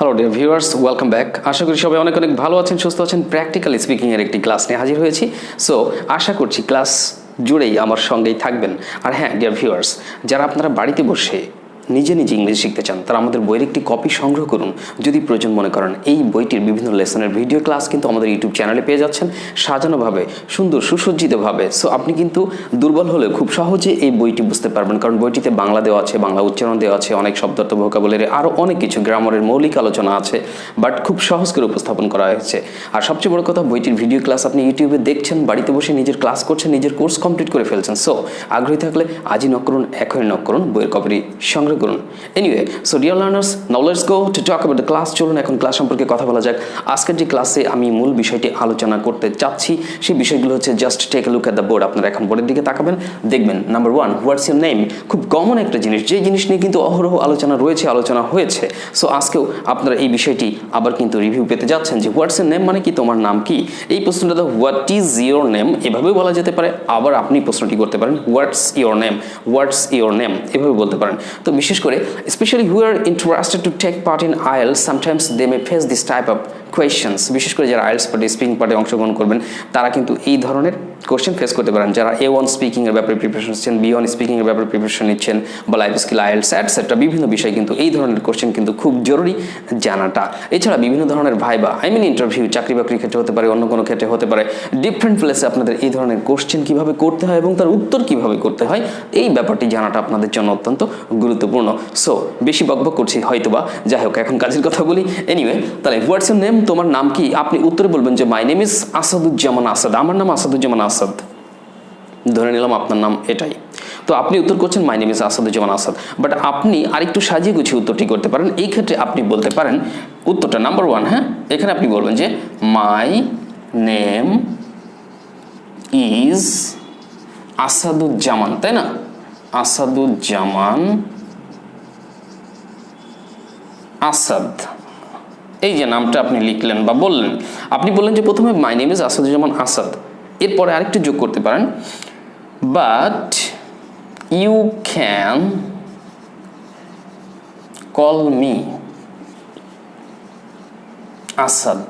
Hello dear viewers, welcome back. আশা করি সবাই অনেক অনেক ভালো আছেন, সুস্থ আছেন। প্র্যাকটিক্যাল স্পিকিংয়ের একটি ক্লাস নিয়ে হাজির হয়েছি। সো আশা করছি ক্লাস জুড়েই আমার সঙ্গেই থাকবেন। আর হ্যাঁ ডিয়ার ভিউয়ার্স, যারা আপনারা বাড়িতে বসে নিজে নিজে ইংলিশ শিখতে চান তারা আমাদের বইয়ের একটি কপি সংগ্রহ করুন যদি প্রয়োজন মনে করেন। এই বইটির বিভিন্ন লেসনের ভিডিও ক্লাস কিন্তু আমাদের ইউটিউব চ্যানেলে পেয়ে যাচ্ছেন সাজানোভাবে, সুন্দর সুসজ্জিতভাবে। সো আপনি কিন্তু দুর্বল হলেও খুব সহজে এই বইটি বুঝতে পারবেন, কারণ বইটিতে বাংলা দেওয়া আছে, বাংলা উচ্চারণ দেওয়া আছে, অনেক শব্দার্থ ভোকাবুলারি, আরও অনেক কিছু গ্রামারের মৌলিক আলোচনা আছে, বাট খুব সহজ করে উপস্থাপন করা হয়েছে। আর সবচেয়ে বড় কথা, বইটির ভিডিও ক্লাস আপনি ইউটিউবে দেখছেন, বাড়িতে বসে নিজের ক্লাস করছেন, নিজের কোর্স কমপ্লিট করে ফেলছেন। সো আগ্রহী থাকলে আজই নক করুন, এখনই নক করুন, বইয়ের কপি সংগ্রহ করুন। Anyway, so dear learners, now let's go to talk about the class. চলুন এখন ক্লাস সম্পর্কে কথা বলা যাক। আজকের যে ক্লাসে আমি মূল বিষয়টি আলোচনা করতে চাচ্ছি সেই বিষয়গুলো হচ্ছে, just take a look at the board. আপনারা এখন বোর্ডের দিকে তাকাবেন, দেখবেন নাম্বার 1, হোয়াটস ইউর নেম। খুব কমন একটা জিনিস, যে জিনিস নিয়ে কিন্তু অহরহ আলোচনা রয়েছে, আলোচনা হয়েছে। সো আজকেও আপনারা এই বিষয়টি আবার কিন্তু রিভিউ পেতে যাচ্ছেন যে হোয়াটস ইউর নেম মানে কি, তোমার নাম কি। এই প্রশ্নটা তো হোয়াট ইজ ইউর নেম এভাবেও বলা যেতে পারে, আবার আপনি প্রশ্নটি করতে পারেন হোয়াটস your name, what's your name এভাবে বলতে পারেন। তো বিশেষ করে especially who are interested to take part in IELTS, sometimes they may face this type of questions. বিশেষ করে যারা আইএলটিএস পার্টি, স্পিকিং পার্টি অংশগ্রহণ করবেন তারা কিন্তু এই ধরনের কোশ্চেন ফেস করতে পারেন। যারা A1 স্পিকিংয়ের ব্যাপারে প্রিপারেশন নিচ্ছেন, B1 স্পিকিংয়ের ব্যাপারে প্রিপারেশন নিচ্ছেন, বা লাইফ স্কিল, আইএলটিএস এটসেট্রা বিভিন্ন বিষয় কিন্তু এই ধরনের কোশ্চেন কিন্তু খুব জরুরি জানাটা। এছাড়া বিভিন্ন ধরনের ভাইবা, ইন্টারভিউ, চাকরি বাকরির ক্ষেত্রে হতে পারে, অন্য কোনো ক্ষেত্রে হতে পারে, ডিফারেন্ট প্লেসে আপনাদের এই ধরনের কোশ্চেন কীভাবে করতে হয় এবং তার উত্তর কীভাবে করতে হয়, এই ব্যাপারটি জানাটা আপনাদের জন্য অত্যন্ত গুরুত্বপূর্ণ। সো বেশি বকবক করছি হয়তোবা, যাই হোক এখন কাজের কথা বলি। এনিওয়ে, তাহলে হোয়াটস ইউর নেম, তোমার নাম কি। আপনি উত্তরে বলবেন যে my name is Asaduzzaman Asad, আমার নাম আসাদুজ্জামান আসাদ। ধরে নিলাম আপনার নাম এটাই। তো আপনি উত্তর করছেন মাই name is Asaduzzaman Asad, but আপনি আরেকটু সাজিয়ে গুছিয়ে উত্তরটি করতে পারেন। এই ক্ষেত্রে আপনি বলতে পারেন উত্তরটা নাম্বার 1, হ্যাঁ, এখানে আপনি বলবেন যে মাই নেম ইজ আসাদুজ্জামান, তাই না, আসাদুজ্জামান আসাদ। এই যে নামটা আপনি লিখলেন বা বললেন, আপনি বললেন যে প্রথমে my name is Asaduzzaman Asad, এরপরে আরেকটু যোগ করতে পারেন, but you can call me Asad.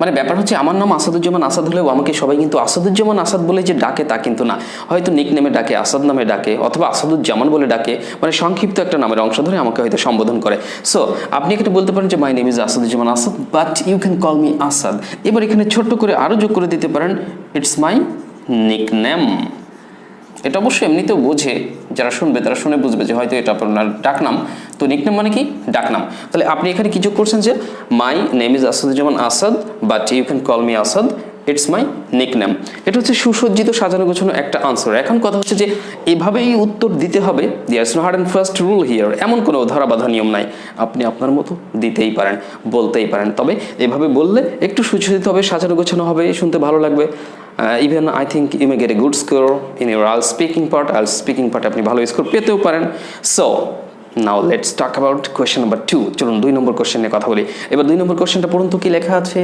মানে ব্যাপার হচ্ছে আমার নাম আসাদুজ্জামান আসাদ হলেও আমাকে সবাই কিন্তু আসাদুজ্জামান আসাদ বলে যে ডাকে তা কিন্তু না, হয়তো নিক নেমে ডাকে, আসাদ নামে ডাকে, অথবা আসাদুজ্জামান বলে ডাকে, মানে সংক্ষিপ্ত একটা নামের অংশ ধরে আমাকে হয়তো সম্বোধন করে। সো আপনি এখানে বলতে পারেন যে my name is Asaduzzaman Asad, but you can call me Asad. এবার এখানে ছোট্ট করে আরও যোগ করে দিতে পারেন ইটস মাই নিক নেম। এটা অবশ্যই এমনিতেও বোঝে, যারা শুনবে তারা শুনে বুঝবে যে হয়তো এটা আপনার ডাকনাম। তো নিকনেম মানে কি, ডাকনাম। তাহলে আপনি এখানে কি যোগ করছেন যে my name is Asaduzzaman Asad, but you can call me Asad, it's my nickname. এটা হচ্ছে সুসজ্জিত, সাজানো গোছানো একটা আনসার। এখন কথা হচ্ছে যে এভাবেই উত্তর দিতে হবে, there is no hard and fast rule here, এমন কোনো ধরা বাঁধা নিয়ম নাই। আপনি আপনার মতো দিতেই পারেন, বলতেই পারেন, তবে এভাবে বললে একটু সুসজ্জিত হবে, সাজানো গোছানো হবে, শুনতে ভালো লাগবে। Even I think you may get a good score in your IELTS speaking part. আইএলটিএস স্পিকিং পার্টে আপনি ভালো স্কোর পেতেও পারেন। So now let's talk about question number 2। চলুন 2 নম্বর কোয়েশ্চেন নিয়ে কথা বলি। এবার 2 নম্বর কোয়েশ্চেনটা পড়ুন তো, কি লেখা আছে।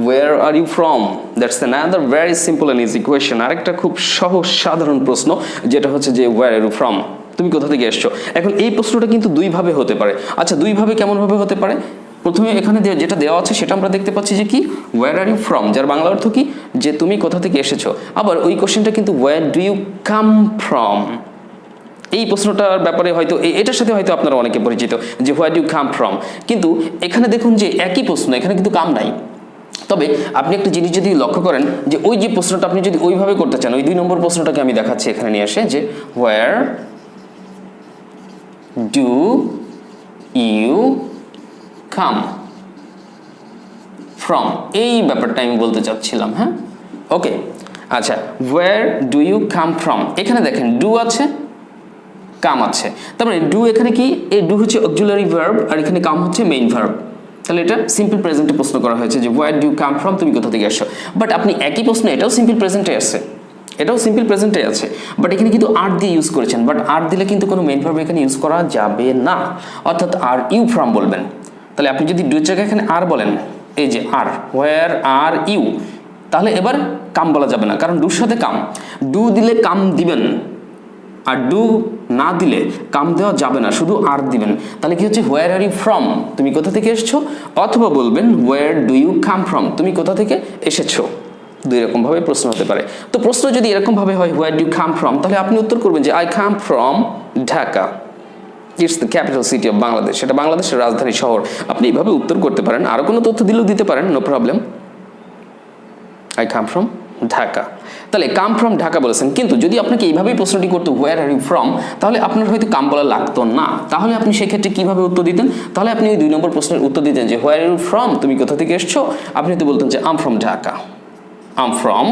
Where are you from? That's another very simple and easy question. আরেকটা খুব সহজ সাধারণ প্রশ্ন, যেটা হচ্ছে যে where are you from, তুমি কোথা থেকে এসছো। এখন এই প্রশ্নটা কিন্তু দুইভাবে হতে পারে। আচ্ছা, দুইভাবে কেমন ভাবে হতে পারে? প্রথমে এখানে যেটা দেওয়া আছে সেটা আমরা দেখতে পাচ্ছি যে কি, where are you from, যার বাংলা অর্থ কি, যে তুমি কোথা থেকে এসেছো। আবার ওই কোশ্চেনটা কিন্তু where do you come from, এই প্রশ্নটার ব্যাপারে হয়তো এটার সাথে হয়তো আপনারা অনেকে পরিচিত যে where do you come from। কিন্তু এখানে দেখুন যে একই প্রশ্ন, এখানে কিন্তু কাম নাই। তবে আপনি একটা জিনিস যদি লক্ষ্য করেন যে ওই যে প্রশ্নটা আপনি যদি ওইভাবে করতে চান, ওই 2 নম্বর প্রশ্নটাকে আমি দেখাচ্ছি এখানে নিয়ে এসে, যে where do you come from, এই ব্যাপারটা আমি বলতে চাচ্ছিলাম। হ্যাঁ, ওকে, আচ্ছা, where do you come from, এখানে দেখেন ডু আছে, কাম আছে, তারপরে ডু এখানে কি, এই ডু হচ্ছে অক্সিলারি ভার্ব আর এখানে কাম হচ্ছে মেইন ভার্ব। তাহলে এটা সিম্পল প্রেজেন্টে প্রশ্ন করা হয়েছে যে where do you come from, তুমি কোথা থেকে আসছো। বাট আপনি একই প্রশ্ন এটাও সিম্পল প্রেজেন্টে আছে, এটাও সিম্পল প্রেজেন্টে আছে, বাট এখানে কিন্তু আর দিয়ে ইউজ করেছেন। বাট আর দিলে কিন্তু কোনো মেইন ভার্ব এখানে ইউজ করা যাবে না, অর্থাৎ আর ইউ ফ্রম বলবেন। তাহলে আপনি যদি ডুর জায়গায় এখানে আর বলেন, এই যে আর, where are you, তাহলে এবার কাম বলা যাবে না, কারণ ডুর সাথে কাম, ডু দিলে কাম দিবেন, আর ডু না দিলে কাম দেওয়া যাবে না, শুধু আর দিবেন। তাহলে কি হচ্ছে হোয়ার আর ইউ ফ্রম, তুমি কোথা থেকে এসেছো, অথবা বলবেন where do you come from, তুমি কোথা থেকে এসেছো। দুই রকম ভাবে প্রশ্ন হতে পারে। তো প্রশ্ন যদি এরকম ভাবে হয় where do you come from, তাহলে আপনি উত্তর করবেন যে I come from Dhaka, it's the capital city of Bangladesh, সেটা বাংলাদেশের রাজধানী শহর। আপনি এইভাবে উত্তর করতে পারেন, আরো কোনো তথ্য দিলেও দিতে পারেন, no problem. I come from Dhaka, তাহলে কাম ফ্রম ঢাকা বলেছেন। কিন্তু যদি আপনাকে এইভাবেই প্রশ্নটি করতো হোয়ার আর ইউ ফ্রম, তাহলে আপনার হয়তো কাম বলা লাগতো না। তাহলে আপনি সেক্ষেত্রে কিভাবে উত্তর দিতেন, তাহলে আপনি ওই 2 নম্বর প্রশ্নের উত্তর দিতেন যে হোয়ার আর ইউ ফ্রম, তুমি কোথা থেকে এসছো। আপনি তো বলতেন যে I'm from Dhaka, I'm from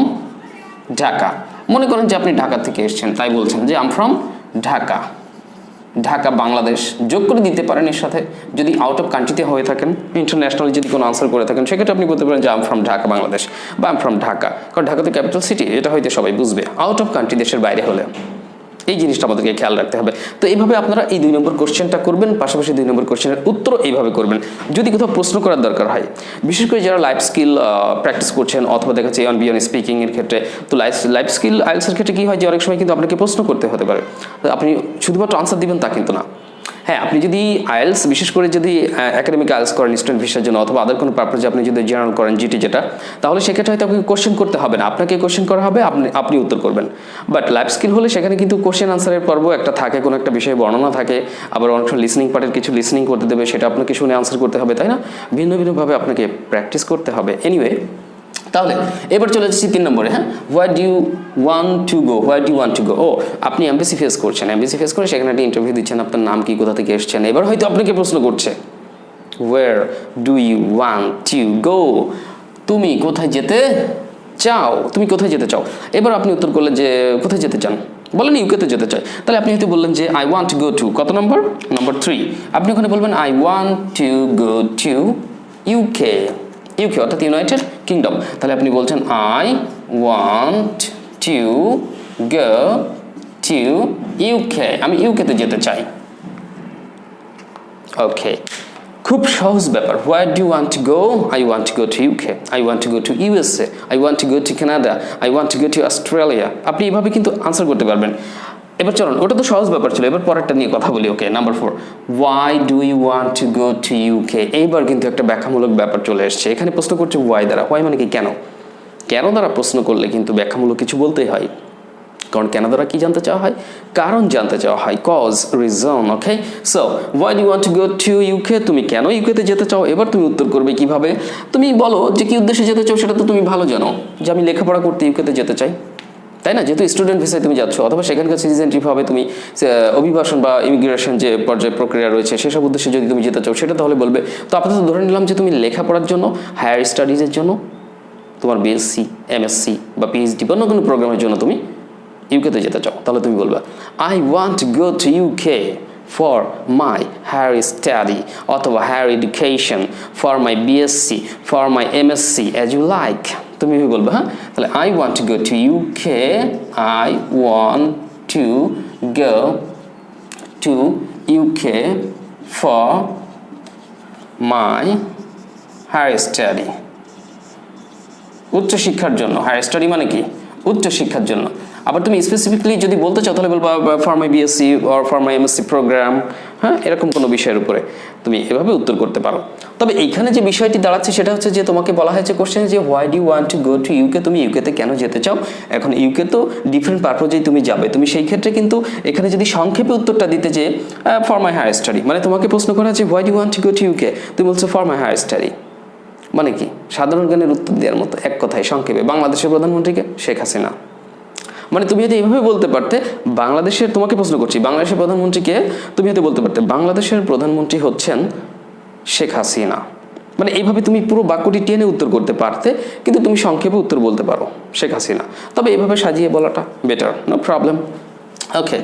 Dhaka. মনে করেন যে আপনি ঢাকা থেকে এসেছেন, তাই বলছেন যে আম ফ্রম ঢাকা, ঢাকা বাংলাদেশ যোগ করে দিতে পারেন এর সাথে। যদি আউট অফ কান্ট্রিতে হয়ে থাকেন, ইন্টারন্যাশনাল যদি কোনো আনসার করে থাকেন, সেক্ষেত্রে আপনি বলতে পারেন যে আম ফ্রম ঢাকা বাংলাদেশ, বা আম ফ্রম ঢাকা, কারণ ঢাকা তো ক্যাপিটাল সিটি, এটা হয়তো সবাই বুঝবে। আউট অফ কান্ট্রি, দেশের বাইরে হলে এই জিনিসটা আমাদেরকে খেয়াল রাখতে হবে। তো এইভাবে আপনারা এই 2 নম্বর কোশ্চেনটা করবেন, পাশাপাশি 2 নম্বর কোশ্চেনের উত্তর এইভাবে করবেন। যদি কোথাও প্রশ্ন করার দরকার হয়, বিশেষ করে যারা লাইফ স্কিল প্র্যাকটিস করছেন, অথবা দেখা যাচ্ছে অন বিয়ন স্পিকিং এর ক্ষেত্রে, তো লাইফ স্কিল আইএলটিএস এর ক্ষেত্রে কি হয় যে অনেক সময় কিন্তু আপনাকে প্রশ্ন করতে হতে পারে, আপনি শুধুমাত্র আনসার দিবেন তা কিন্তু না। হ্যাঁ, আপনি যদি আইএলটিএস, বিশেষ করে যদি একাডেমিক আইএলটিএস করেন স্টুডেন্ট ভিসার জন্য, অথবা আদার কোনো পারপাসে আপনি যদি জেনারেল করেন জিটি যেটা, তাহলে সেক্ষেত্রে হয়তো আপনাকে কোশ্চেন করতে হবে না, আপনাকে কোশ্চেন করা হবে, আপনি উত্তর করবেন। বাট লাইফ স্কিল হলে সেখানে কিন্তু কোশ্চেন আনসারের পর্ব একটা থাকে, কোনো একটা বিষয়ে বর্ণনা থাকে, আবার অনেক সময় লিসনিং পার্টের কিছু লিসনিং করতে দেবে, সেটা আপনাকে শুনে আনসার করতে হবে, তাই না? ভিন্ন ভিন্নভাবে আপনাকে প্র্যাকটিস করতে হবে। এনিওয়ে, তাহলে এবার চলে যাচ্ছি 3 নম্বরে। হ্যাঁ, where do you want to go, where do you want to go. ও, আপনি এমবিসি ফেস করছেন, এমবিসি ফেস করে সেখানে একটা ইন্টারভিউ দিচ্ছেন, আপনার নাম কি, কোথা থেকে এসেছেন। এবার হয়তো আপনাকে প্রশ্ন করছে where do you want to go, তুমি কোথায় যেতে চাও, তুমি কোথায় যেতে চাও। এবার আপনি উত্তর করলেন যে কোথায় যেতে চান, বলেন ইউকেতে যেতে চাই। তাহলে আপনি হয়তো বললেন যে I want to go to, কত নম্বর, নম্বর 3। আপনি ওখানে বলবেন I want to go to UK, UK অর্থাৎ ইউনাইটেড কিংডম। তাহলে আপনি বলছেন I want to go to UK, আমি ইউকেতে যেতে চাই। ওকে, খুব সহজ ব্যাপার। Where do you want to go, I want to go to UK, I want to go to USA, I want to go to Canada, I want to go to Australia. আপনি এইভাবে কিন্তু answer করতে পারবেন। এবার চলুন, ওটা তো সহজ ব্যাপার ছিল, এবার পরেরটা নিয়ে কথা বলি। Okay, number 4, why do you want to go to UK. এইবার কিন্তু একটা ব্যাখ্যামূলক ব্যাপার চলে এসছে। এখানে প্রশ্ন করছে ওয়াই দ্বারা। ওয়াই মানে কি, কেন। কেন দ্বারা প্রশ্ন করলে কিন্তু ব্যাখ্যামূলক কিছু বলতেই হয়, কারণ কেন দ্বারা কি জানতে চাওয়া হয়, কারণ জানতে চাওয়া হয়, cause, reason. Okay, so why do you want to go to UK, তুমি কেন ইউকেতে যেতে চাও। এবার তুমি উত্তর করবে কিভাবে, তুমি বলো যে কি উদ্দেশ্যে যেতে চাও, সেটা তো তুমি ভালো জানো, যে আমি লেখাপড়া করতে ইউকেতে যেতে চাই, তাই না? যেহেতু স্টুডেন্ট ভিসায় তুমি যাচ্ছ, অথবা সেখানকার সিটিজেনশিপ হবে, তুমি অভিবাসন বা ইমিগ্রেশন যে পর্যায় প্রক্রিয়া রয়েছে সেসব উদ্দেশ্যে যদি তুমি যেতে চাও, সেটা তাহলে বলবে। তো আপাতত ধরে নিলাম যে তুমি লেখাপড়ার জন্য, হায়ার স্টাডিজের জন্য, তোমার বিএসসি, এমএসসি বা পিএইচডি বা অন্য কোনো প্রোগ্রামের জন্য তুমি ইউকেতে যেতে চাও, তাহলে তুমি বলবে I want go to UK for my higher study, অথবা higher education, for my BSc, for my MSc, as you like. তুমি বলবে, হ্যাঁ, তাহলে I want to go to UK, I want to go to UK for my higher study, উচ্চশিক্ষার জন্য। Higher study মানে কি, উচ্চশিক্ষার জন্য। আবার তুমি স্পেসিফিকলি যদি বলতে চাও, তাহলে বলবো for my BSc or for my MSc programme. হ্যাঁ, এরকম কোনো বিষয়ের উপরে তুমি এভাবে উত্তর করতে পারো। তবে এইখানে যে বিষয়টি দাঁড়াচ্ছে সেটা হচ্ছে যে তোমাকে বলা হয়েছে কোশ্চেনে যে why do you want to go to UK, তুমি ইউকেতে কেন যেতে চাও। এখন ইউকে তো ডিফারেন্ট পারপোজেই তুমি যাবে, তুমি সেই ক্ষেত্রে কিন্তু এখানে যদি সংক্ষেপে উত্তরটা দিতে যে ফর মাই হায়ার স্টাডি, মানে তোমাকে প্রশ্ন করা হচ্ছে why do you want to go to UK, তুমি বলছো ফর মাই হায়ার স্টাডি, মানে কি সাধারণ জ্ঞানের উত্তর দেওয়ার মতো, এক কথায় সংক্ষেপে বাংলাদেশের প্রধানমন্ত্রীকে শেখ হাসিনা। মানে তুমি হয়তো এইভাবে বলতে পারতে বাংলাদেশের, তোমাকে প্রশ্ন করছি বাংলাদেশের প্রধানমন্ত্রীকে, তুমি হয়তো বলতে পারতে বাংলাদেশের প্রধানমন্ত্রী হচ্ছেন শেখ হাসিনা। মানে এইভাবে তুমি পুরো বাক্যটি টেনে উত্তর করতে পারতে, কিন্তু তুমি সংক্ষেপে উত্তর বলতে পারো শেখ হাসিনা। তবে এইভাবে সাজিয়ে বলাটা better, no problem. Okay,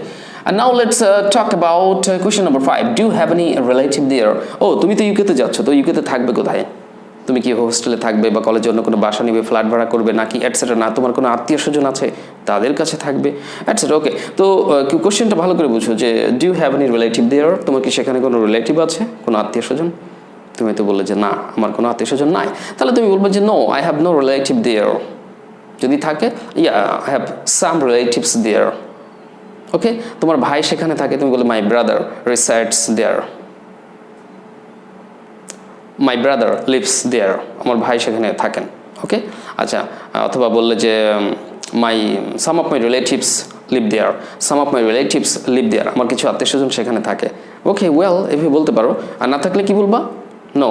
and now let's talk about question number 5. Do you have any relative there? ও, তুমি তো ইউকেতে যাচ্ছ, তো ইউকেতে থাকবে কোথায়? তুমি কি হোস্টেলে থাকবে, বা কলেজের অন্য কোনো বাসা নেবে, ফ্ল্যাট ভাড়া করবে, নাকি এটসেট্রা, না তোমার কোনো আত্মীয় স্বজন আছে তাদের কাছে থাকবে, এটসেট্রা। ওকে, তো কোশ্চেনটা ভালো করে বুঝো যে do you have any relative there, তোমার কি সেখানে কোনো রিলেটিভ আছে, কোনো আত্মীয় স্বজন। তুমি তো বললে যে না, আমার কোনো আত্মীয় স্বজন নাই, তাহলে তুমি বলবে যে no, I have no relative there. যদি থাকে, yeah, I have some relatives there. Okay, তোমার ভাই সেখানে থাকে, তুমি বলে my brother resides there, my brother lives there, আমার ভাই সেখানে থাকেন। ওকে, আচ্ছা, অথবা বললে যে some of my relatives live there, some of my relatives live there, আমার কিছু আত্মীয় স্বজন সেখানে থাকে। ওকে, ওয়েল এভাবে বলতে পারো। আর না থাকলে কি বলবা? No,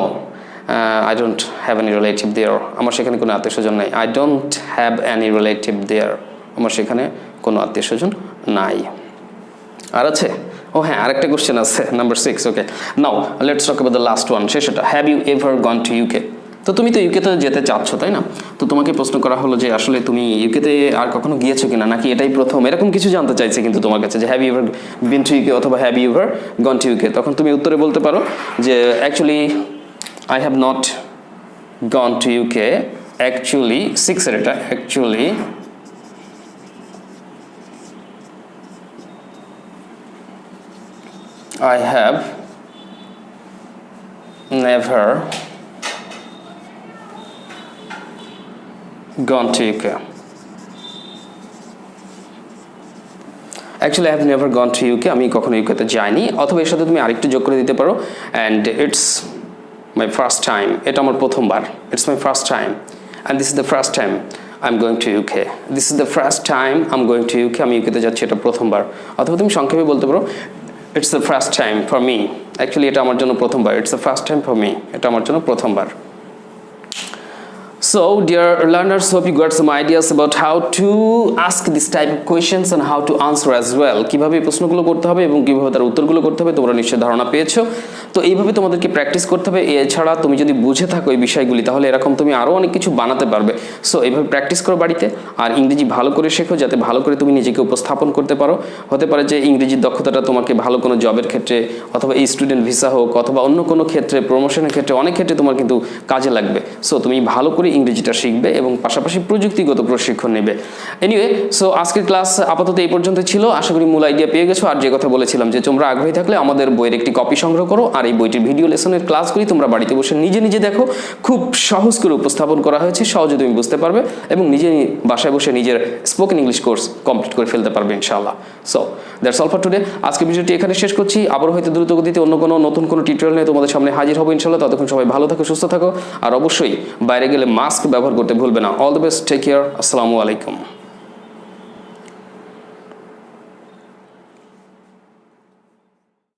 I don't have any relative there, আমার সেখানে কোনো আত্মীয় স্বজন নাই। I don't have any relative there, আমার সেখানে কোনো আত্মীয় স্বজন নাই। আর আছে? ও হ্যাঁ, আরেকটা কোশ্চেন আছে, number 6। Okay, now let's talk about the last one, সেটা have you ever gone to UK? তো তুমি তো ইউকেতে যেতে চাচ্ছ, তাই না? তো তোমাকে প্রশ্ন করা হলো যে আসলে তুমি ইউকেতে আর কখনো গিয়েছো কিনা, নাকি এটাই প্রথম, এরকম কিছু জানতে চাইছে কিন্তু তোমার কাছে, যে have you ever been to UK অথবা have you ever gone to UK. তখন তুমি উত্তরে বলতে পারো যে actually I have not gone to UK, actually 6 এর এটা, actually I have never gone to UK. Actually, I have never gone to UK. আমি কখনো ইউকেতে যাইনি। অথবা এর সাথে তুমি আরেকটু যোগ করে দিতে পারো, and it's my first time. এটা আমার প্রথমবার। It's my first time, and this is the first time I'm going to UK. This is the first time I'm going to UK. আমি ইউকেতে যাচ্ছি, এটা প্রথমবার। অথবা তুমি সংক্ষেপে বলতে পারো it's the first time for me. Actually এটা আমার জন্য প্রথমবার, it's the first time for me, এটা আমার জন্য প্রথমবার। So dear learners, hope you got some ideas about how to ask this type of questions and how to answer as well. কিভাবে প্রশ্নগুলো করতে হবে এবং কিভাবে তার উত্তরগুলো করতে হবে তোমরা নিশ্চয়ই ধারণা পেয়েছো। তো এইভাবে তোমাদেরকে প্র্যাকটিস করতে হবে। এছাড়া তুমি যদি বুঝে থাকো এই বিষয়গুলি, তাহলে এরকম তুমি আরও অনেক কিছু বানাতে পারবে। সো এইভাবে প্র্যাকটিস করো বাড়িতে, আর ইংরেজি ভালো করে শেখো, যাতে ভালো করে তুমি নিজেকে উপস্থাপন করতে পারো। হতে পারে যে ইংরেজির দক্ষতাটা তোমাকে ভালো কোনো জবের ক্ষেত্রে অথবা এই স্টুডেন্ট ভিসা হোক অথবা অন্য কোনো ক্ষেত্রে, প্রমোশনের ক্ষেত্রে, অনেক ক্ষেত্রে তোমার কিন্তু কাজে লাগবে। সো তুমি ভালো করে ইংরেজিটা শিখবে এবং পাশাপাশি প্রযুক্তিগত প্রশিক্ষণ নেবে। এনিওয়ে, সো আজকের ক্লাস আপাতত এই পর্যন্ত ছিল। আশা করি মূল আইডিয়া পেয়ে গেছো। আর যে কথা বলেছিলাম যে তোমরা আগ্রহী থাকলে আমাদের বইয়ের একটি কপি সংগ্রহ করো, আর এই বইটির ভিডিও লেসনের ক্লাসগুলি তোমরা বাড়িতে বসে নিজে নিজে দেখো। খুব সহজ করে উপস্থাপন করা হয়েছে, সহজে তুমি বুঝতে পারবে এবং নিজে বাসায় বসে নিজের স্পোকেন ইংলিশ কোর্স কমপ্লিট করে ফেলতে পারবে ইনশাআল্লাহ। So that's all for today. আজকে ভিডিওটি এখানে শেষ করছি। আবার হয়তো দ্রুত গতিতে অন্য কোনো নতুন কোনো টিউটোরিয়াল নিয়ে তোমাদের সামনে হাজির হবো ইনশাআল্লাহ। ততক্ষণ সবাই ভালো থাকো, সুস্থ থাকো, আর অবশ্যই বাইরে গেলে মাস্ক ব্যবহার করতে ভুলবে না। All the best, take care, আসসালামু আলাইকুম।